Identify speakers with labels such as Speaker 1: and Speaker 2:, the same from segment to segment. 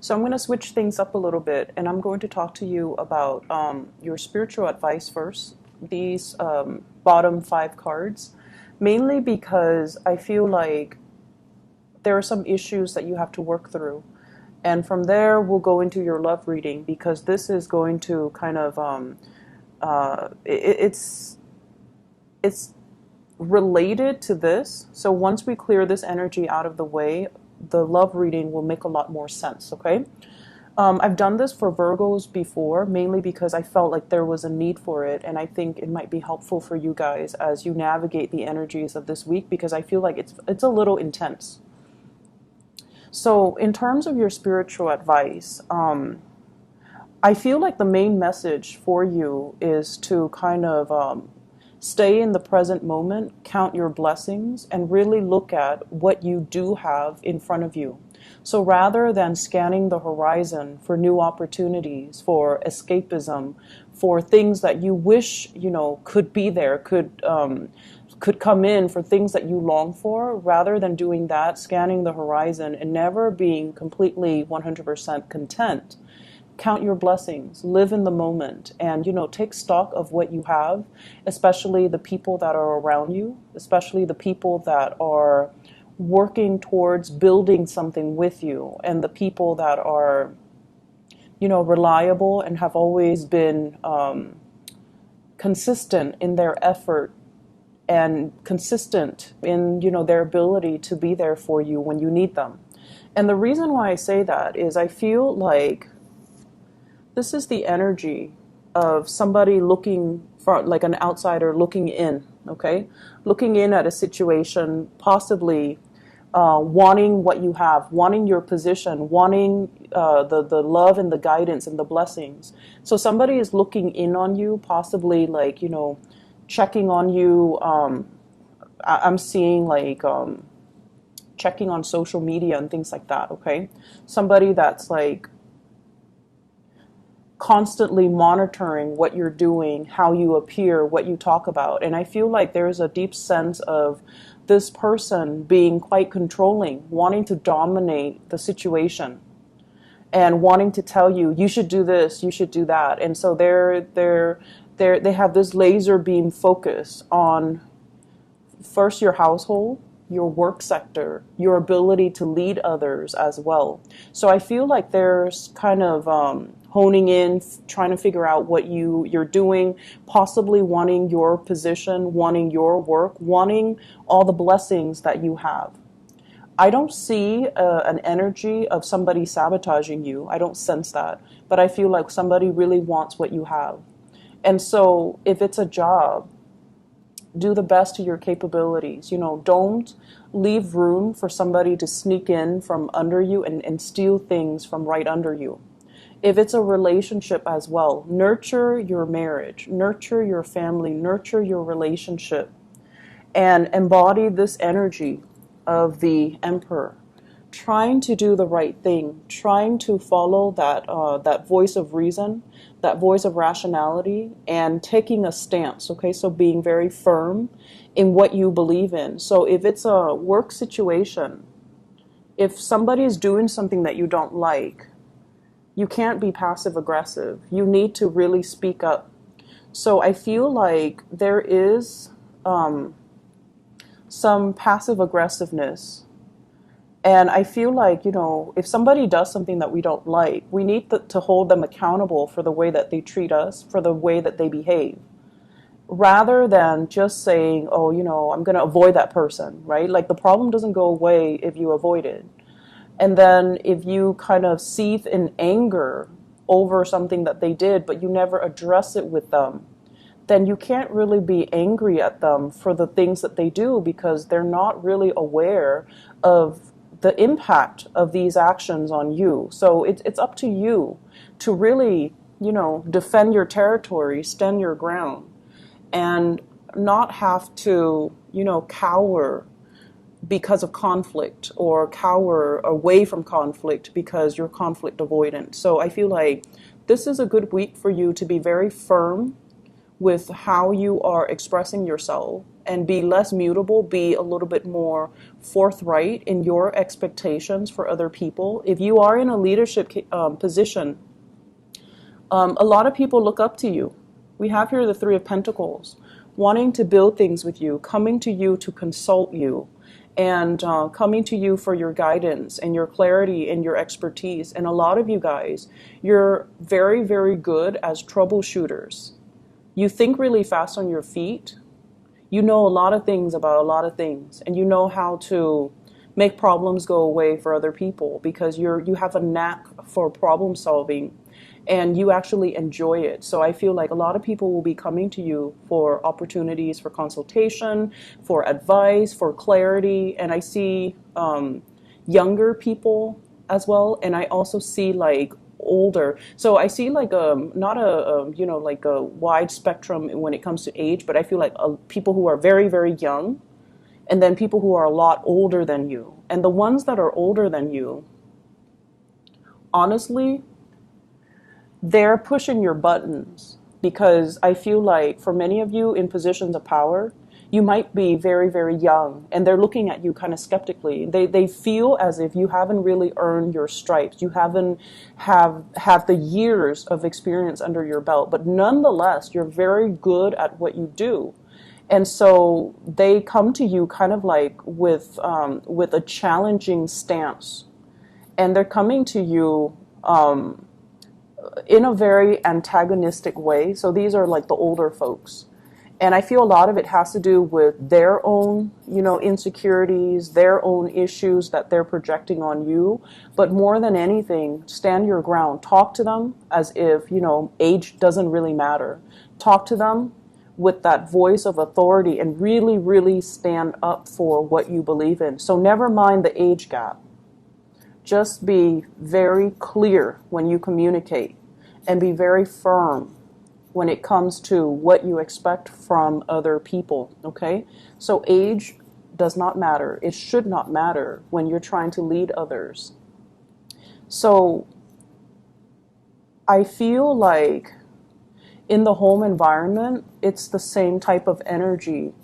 Speaker 1: So I'm going to switch things up a little bit, and I'm going to talk to you about your spiritual advice first. These bottom five cards, mainly because I feel like there are some issues that you have to work through. And from there, we'll go into your love reading, because this is going to kind of, it's related to this. So once we clear this energy out of the way, the love reading will make a lot more sense, okay? I've done this for Virgos before, mainly because I felt like there was a need for it, and I think it might be helpful for you guys as you navigate the energies of this week, because I feel like it's a little intense. So in terms of your spiritual advice, I feel like the main message for you is to kind of stay in the present moment, count your blessings, and really look at what you do have in front of you. So rather than scanning the horizon for new opportunities, for escapism, for things that you wish, could be there, could come in, for things that you long for, rather than doing that, scanning the horizon and never being completely 100% content, count your blessings, live in the moment, and, take stock of what you have, especially the people that are around you, especially the people that are working towards building something with you, and the people that are, reliable and have always been consistent in their effort and consistent in, their ability to be there for you when you need them. And the reason why I say that is I feel like this is the energy of somebody looking for, like an outsider looking in, okay? Looking in at a situation, possibly wanting what you have, wanting your position, wanting the love and the guidance and the blessings. So somebody is looking in on you, possibly like, checking on you. I'm seeing like checking on social media and things like that, okay? Somebody that's like constantly monitoring what you're doing, how you appear, what you talk about. And I feel like there's a deep sense of this person being quite controlling, wanting to dominate the situation and wanting to tell you, you should do this, you should do that. And so they have this laser beam focus on first your household, your work sector, your ability to lead others as well. So I feel like there's kind of honing in, trying to figure out what you're doing, possibly wanting your position, wanting your work, wanting all the blessings that you have. I don't see an energy of somebody sabotaging you. I don't sense that. But I feel like somebody really wants what you have. And so if it's a job, do the best to your capabilities. Don't leave room for somebody to sneak in from under you and steal things from right under you. If it's a relationship as well, nurture your marriage, nurture your family, nurture your relationship, and embody this energy of the Emperor, trying to do the right thing, trying to follow that voice of reason, that voice of rationality, and taking a stance, okay? So being very firm in what you believe in. So if it's a work situation, if somebody is doing something that you don't like, you can't be passive aggressive. You need to really speak up. So I feel like there is some passive aggressiveness. And I feel like, if somebody does something that we don't like, we need to hold them accountable for the way that they treat us, for the way that they behave, rather than just saying, oh, I'm going to avoid that person, right? Like the problem doesn't go away if you avoid it. And then if you kind of seethe in anger over something that they did, but you never address it with them, then you can't really be angry at them for the things that they do, because they're not really aware of the impact of these actions on you. So it's up to you to really, defend your territory, stand your ground, and not have to, cower because of conflict, or cower away from conflict because you're conflict avoidant. So I feel like this is a good week for you to be very firm with how you are expressing yourself and be less mutable, be a little bit more forthright in your expectations for other people. If you are in a leadership position, a lot of people look up to you. We have here the Three of Pentacles, wanting to build things with you, coming to you to consult you, and coming to you for your guidance and your clarity and your expertise. And a lot of you guys, you're very, very good as troubleshooters. You think really fast on your feet. You know a lot of things about a lot of things, and you know how to make problems go away for other people because you have a knack for problem solving, and you actually enjoy it. So I feel like a lot of people will be coming to you for opportunities for consultation, for advice, for clarity. And I see younger people as well. And I also see like older. So I see like not like a wide spectrum when it comes to age, but I feel like people who are very, very young, and then people who are a lot older than you. And the ones that are older than you, honestly, they're pushing your buttons, because I feel like for many of you in positions of power, you might be very, very young, and they're looking at you kind of skeptically. They feel as if you haven't really earned your stripes. You haven't have the years of experience under your belt, but nonetheless, you're very good at what you do. And so they come to you kind of like with a challenging stance, and they're coming to you in a very antagonistic way. So these are like the older folks. And I feel a lot of it has to do with their own, insecurities, their own issues that they're projecting on you. But more than anything, stand your ground. Talk to them as if, age doesn't really matter. Talk to them with that voice of authority and really, really stand up for what you believe in. So never mind the age gap. Just be very clear when you communicate, and be very firm when it comes to what you expect from other people, okay? So age does not matter. It should not matter when you're trying to lead others. So I feel like in the home environment, it's the same type of energy,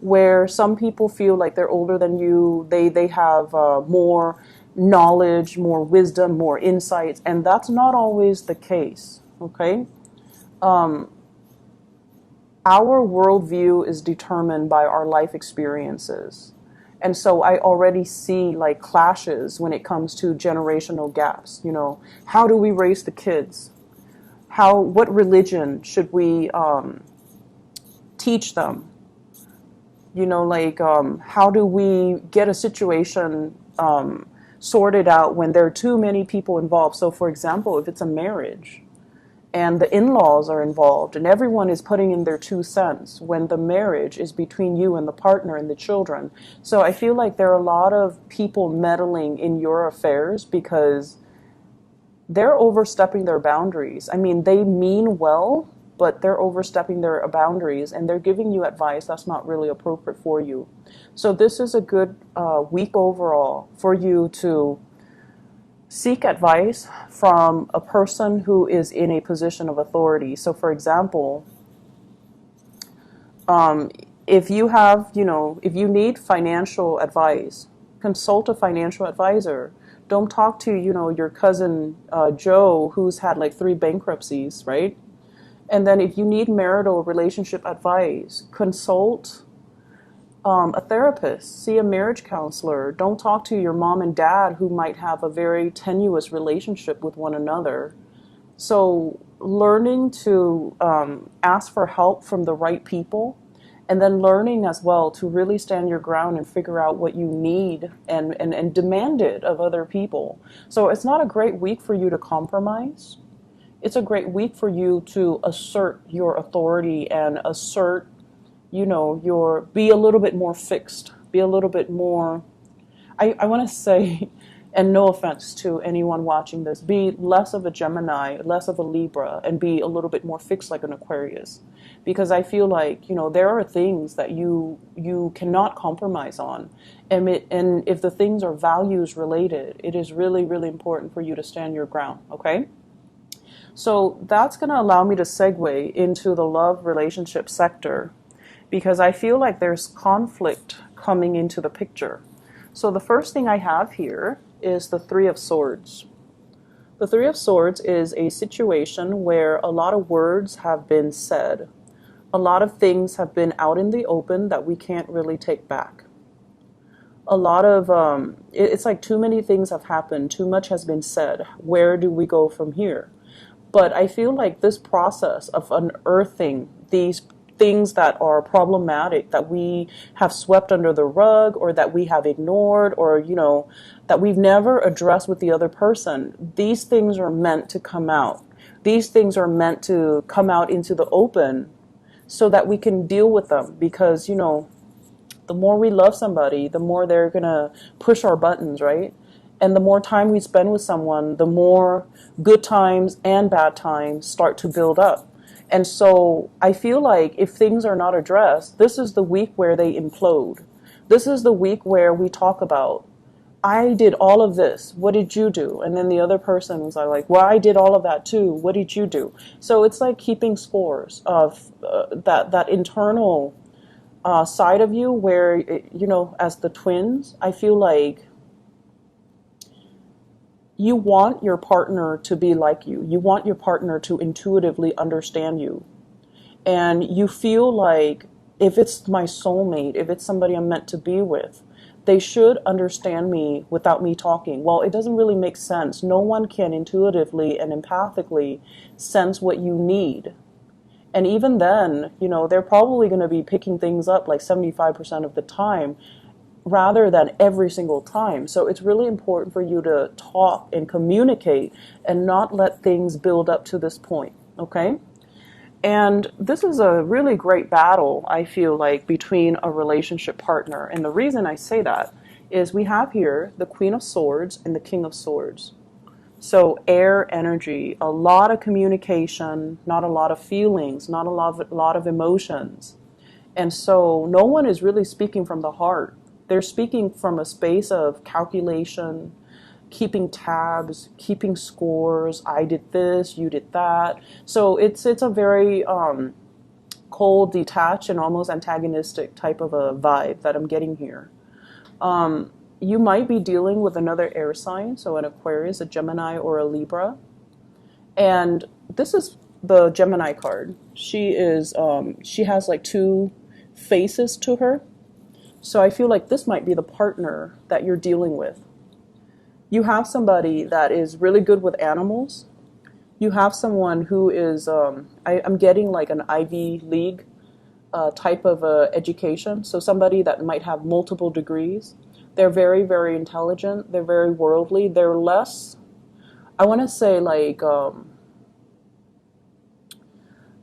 Speaker 1: where some people feel like they're older than you. They have more knowledge, more wisdom, more insights, and that's not always the case, okay? Our worldview is determined by our life experiences. And so I already see like clashes when it comes to generational gaps. How do we raise the kids? What religion should we teach them? How do we get a situation sorted out when there are too many people involved? So for example, if it's a marriage and the in-laws are involved and everyone is putting in their 2 cents when the marriage is between you and the partner and the children. So I feel like there are a lot of people meddling in your affairs because they're overstepping their boundaries. I mean, they mean well, but they're overstepping their boundaries, and they're giving you advice that's not really appropriate for you. So this is a good week overall for you to seek advice from a person who is in a position of authority. So for example, if you have, if you need financial advice, consult a financial advisor. Don't talk to, your cousin Joe, who's had like 3 bankruptcies, right? And then if you need marital relationship advice, consult a therapist, see a marriage counselor. Don't talk to your mom and dad who might have a very tenuous relationship with one another. So learning to ask for help from the right people, and then learning as well to really stand your ground and figure out what you need and demand it of other people. So it's not a great week for you to compromise. It's a great week for you to assert your authority and assert, be a little bit more fixed, be a little bit more, I want to say, and no offense to anyone watching this, be less of a Gemini, less of a Libra, and be a little bit more fixed like an Aquarius. Because I feel like, there are things that you cannot compromise on. And if the things are values related, it is really, really important for you to stand your ground, okay? So that's going to allow me to segue into the love relationship sector. because I feel like there's conflict coming into the picture. So the first thing I have here is the Three of Swords. The Three of Swords is a situation where a lot of words have been said. A lot of things have been out in the open that we can't really take back. A lot of, it's like too many things have happened, too much has been said. Where do we go from here? But I feel like this process of unearthing these things that are problematic, that we have swept under the rug, or that we have ignored, or, you know, that we've never addressed with the other person, these things are meant to come out. These things are meant to come out into the open so that we can deal with them. Because, you know, the more we love somebody, the more they're going to push our buttons, right? And the more time we spend with someone, the more good times and bad times start to build up. And so I feel like if things are not addressed, this is the week where they implode. This is the week where we talk about, I did all of this. What did you do? And then the other person was like, well, I did all of that too. What did you do? So it's like keeping scores of that internal side of you where, you know, as the twins, I feel like you want your partner to be like you. You want your partner to intuitively understand you. And you feel like if it's my soulmate, if it's somebody I'm meant to be with, they should understand me without me talking. Well, it doesn't really make sense. No one can intuitively and empathically sense what you need. And even then, you know, they're probably going to be picking things up like 75% of the time rather than every single time. So it's really important for you to talk and communicate and not let things build up to this point, okay? And this is a really great battle, I feel like, between a relationship partner. And the reason I say that is we have here the Queen of Swords and the King of Swords. So air energy, a lot of communication, not a lot of feelings, not a lot of emotions. And so no one is really speaking from the heart. They're speaking from a space of calculation, keeping tabs, keeping scores. I did this, you did that. So it's a very cold, detached, and almost antagonistic type of a vibe that I'm getting here. You might be dealing with another air sign, so an Aquarius, a Gemini, or a Libra. And this is the Gemini card. She has like two faces to her. So I feel like this might be the partner that you're dealing with. You have somebody that is really good with animals. You have someone who is, I'm getting like an Ivy League type of education. So somebody that might have multiple degrees. They're very, very intelligent. They're very worldly. They're less, I want to say like,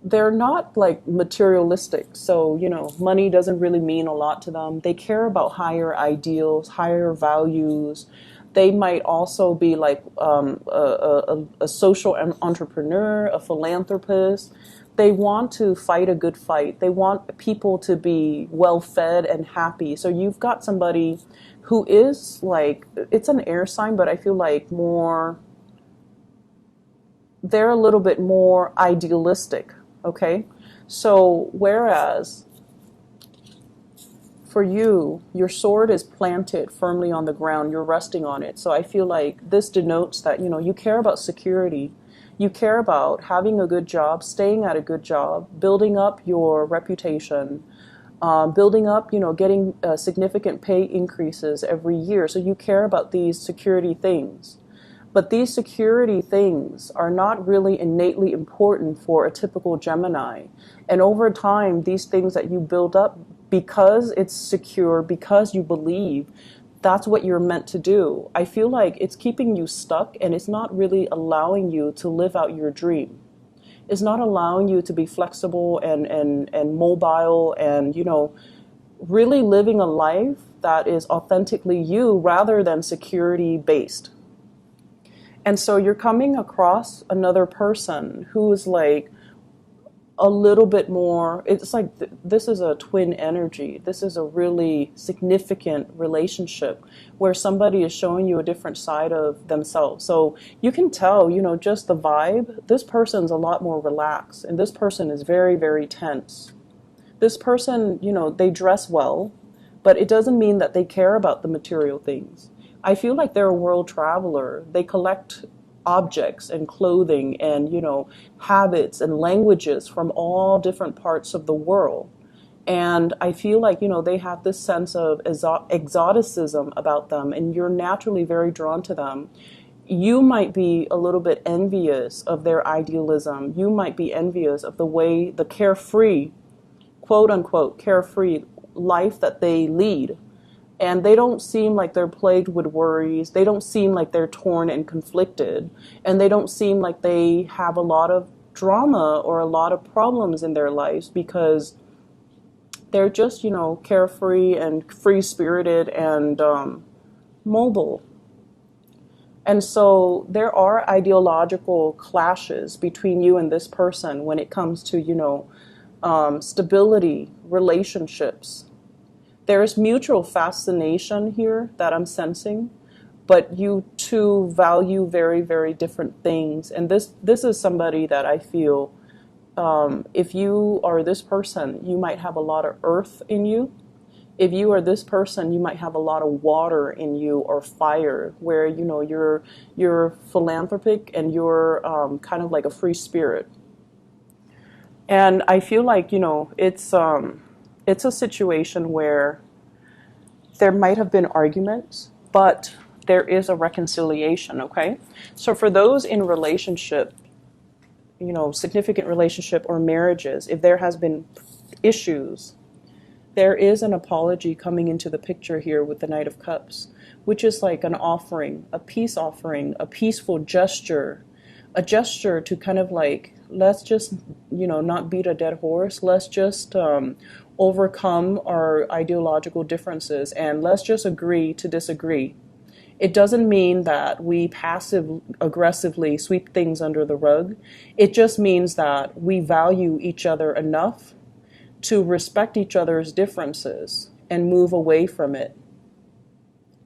Speaker 1: they're not like materialistic. So, you know, money doesn't really mean a lot to them. They care about higher ideals, higher values. They might also be like a social entrepreneur, a philanthropist. They want to fight a good fight. They want people to be well fed and happy. So you've got somebody who is like, it's an air sign, but I feel like they're a little bit more idealistic. Okay, so whereas for you, your sword is planted firmly on the ground, you're resting on it. So I feel like this denotes that, you know, you care about security, you care about having a good job, staying at a good job, building up your reputation, building up, you know, getting significant pay increases every year. So you care about these security things. But these security things are not really innately important for a typical Gemini. And over time, these things that you build up, because it's secure, because you believe, that's what you're meant to do. I feel like it's keeping you stuck, and it's not really allowing you to live out your dream. It's not allowing you to be flexible and mobile and, you know, really living a life that is authentically you rather than security based. And so you're coming across another person who is like a little bit more, it's like this is a twin energy. This is a really significant relationship where somebody is showing you a different side of themselves. So you can tell, you know, just the vibe, this person's a lot more relaxed and this person is very, very tense. This person, they dress well, but it doesn't mean that they care about the material things. I feel like they're a world traveler. They collect objects and clothing and, habits and languages from all different parts of the world. And I feel like, they have this sense of exoticism about them, and you're naturally very drawn to them. You might be a little bit envious of their idealism. You might be envious of the way, the carefree, quote unquote, carefree life that they lead. And they don't seem like they're plagued with worries. They don't seem like they're torn and conflicted. And they don't seem like they have a lot of drama or a lot of problems in their lives, because they're just, carefree and free-spirited and mobile. And so there are ideological clashes between you and this person when it comes to, stability, relationships. There's mutual fascination here that I'm sensing, but you two value very, very different things. And this is somebody that I feel, if you are this person, you might have a lot of earth in you. If you are this person, you might have a lot of water in you, or fire, where, you're philanthropic and you're kind of like a free spirit. And I feel like, it's a situation where there might have been arguments, but there is a reconciliation, okay? So for those in relationship, significant relationship or marriages, if there has been issues, there is an apology coming into the picture here with the Knight of Cups, which is like an offering, a peace offering, a peaceful gesture, a gesture to kind of like, let's just, not beat a dead horse. Let's just overcome our ideological differences, and let's just agree to disagree. It doesn't mean that we aggressively sweep things under the rug. It just means that we value each other enough to respect each other's differences and move away from it.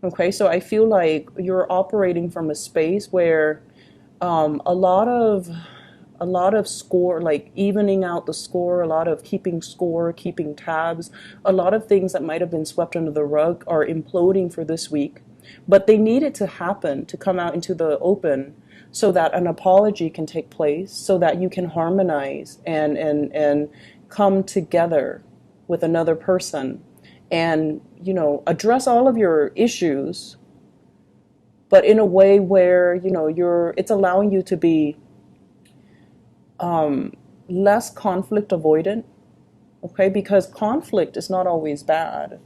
Speaker 1: Okay, so I feel like you're operating from a space where a lot of score, like evening out the score, a lot of keeping score, keeping tabs, a lot of things that might have been swept under the rug are imploding for this week. But they need it to happen, to come out into the open, so that an apology can take place, so that you can harmonize and come together with another person and, address all of your issues, but in a way where, it's allowing you to be less conflict avoidant, okay? Because conflict is not always bad.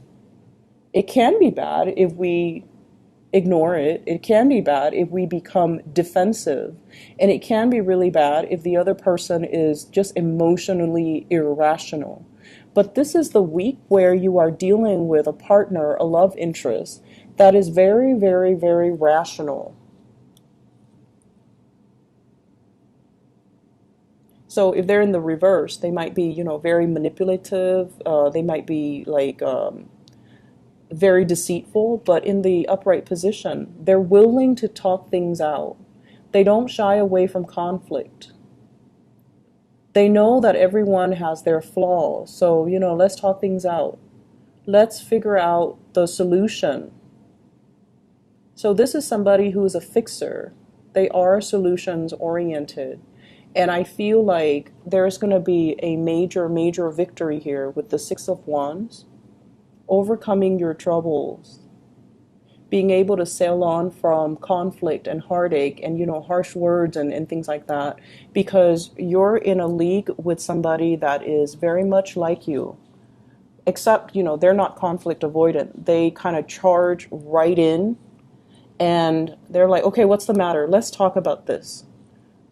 Speaker 1: It can be bad if we ignore it. It can be bad if we become defensive. And it can be really bad if the other person is just emotionally irrational. But this is the week where you are dealing with a partner, a love interest, that is very, very, very rational. So if they're in the reverse, they might be, very manipulative. They might be like very deceitful, but in the upright position, they're willing to talk things out. They don't shy away from conflict. They know that everyone has their flaws. So, let's talk things out. Let's figure out the solution. So this is somebody who is a fixer. They are solutions oriented. And I feel like there's going to be a major, major victory here with the Six of Wands, overcoming your troubles, being able to sail on from conflict and heartache and, harsh words and things like that, because you're in a league with somebody that is very much like you, except, they're not conflict avoidant. They kind of charge right in and they're like, okay, what's the matter? Let's talk about this.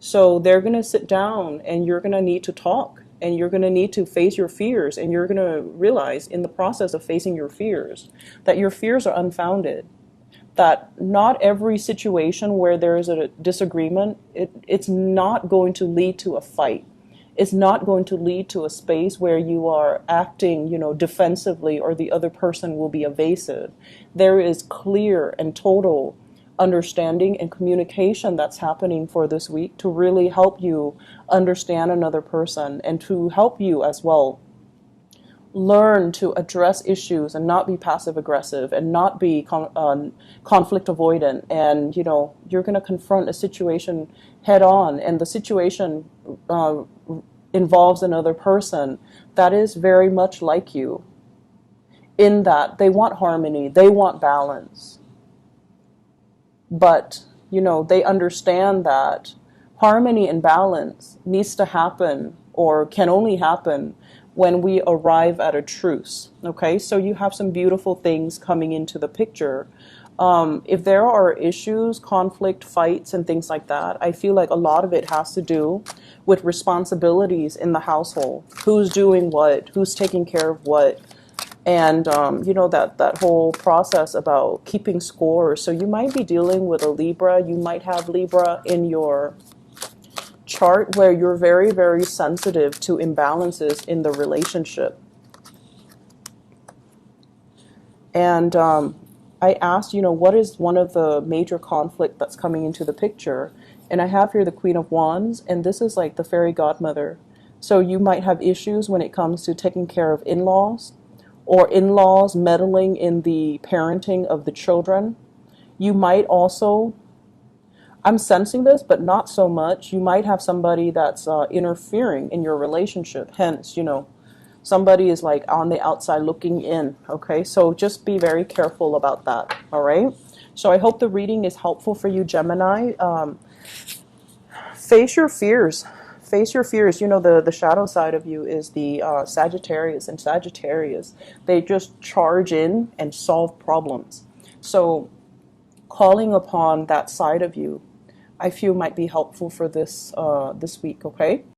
Speaker 1: So they're going to sit down and you're going to need to talk. And you're going to need to face your fears, and you're going to realize in the process of facing your fears that your fears are unfounded, that not every situation where there is a disagreement, it's not going to lead to a fight. It's not going to lead to a space where you are acting, defensively, or the other person will be evasive. There is clear and total understanding and communication that's happening for this week to really help you understand another person and to help you as well learn to address issues and not be passive aggressive and not be conflict avoidant. And you're going to confront a situation head on, and the situation involves another person that is very much like you, in that they want harmony, they want balance, but they understand that harmony and balance needs to happen, or can only happen, when we arrive at a truce. Okay, so you have some beautiful things coming into the picture. If there are issues, conflict, fights, and things like that, I feel like a lot of it has to do with responsibilities in the household. Who's doing what? Who's taking care of what? And that whole process about keeping score. So you might be dealing with a Libra. You might have Libra in your chart, where you're very, very sensitive to imbalances in the relationship. And I asked, what is one of the major conflict that's coming into the picture? And I have here the Queen of Wands, and this is like the fairy godmother. So you might have issues when it comes to taking care of in-laws, or in-laws meddling in the parenting of the children. You might also, I'm sensing this, but not so much, you might have somebody that's interfering in your relationship. Hence, somebody is like on the outside looking in. Okay, so just be very careful about that. All right, so I hope the reading is helpful for you, Gemini. Face your fears. Face your fears. The shadow side of you is the Sagittarius, and Sagittarius, they just charge in and solve problems. So calling upon that side of you, I feel, might be helpful for this week. Okay.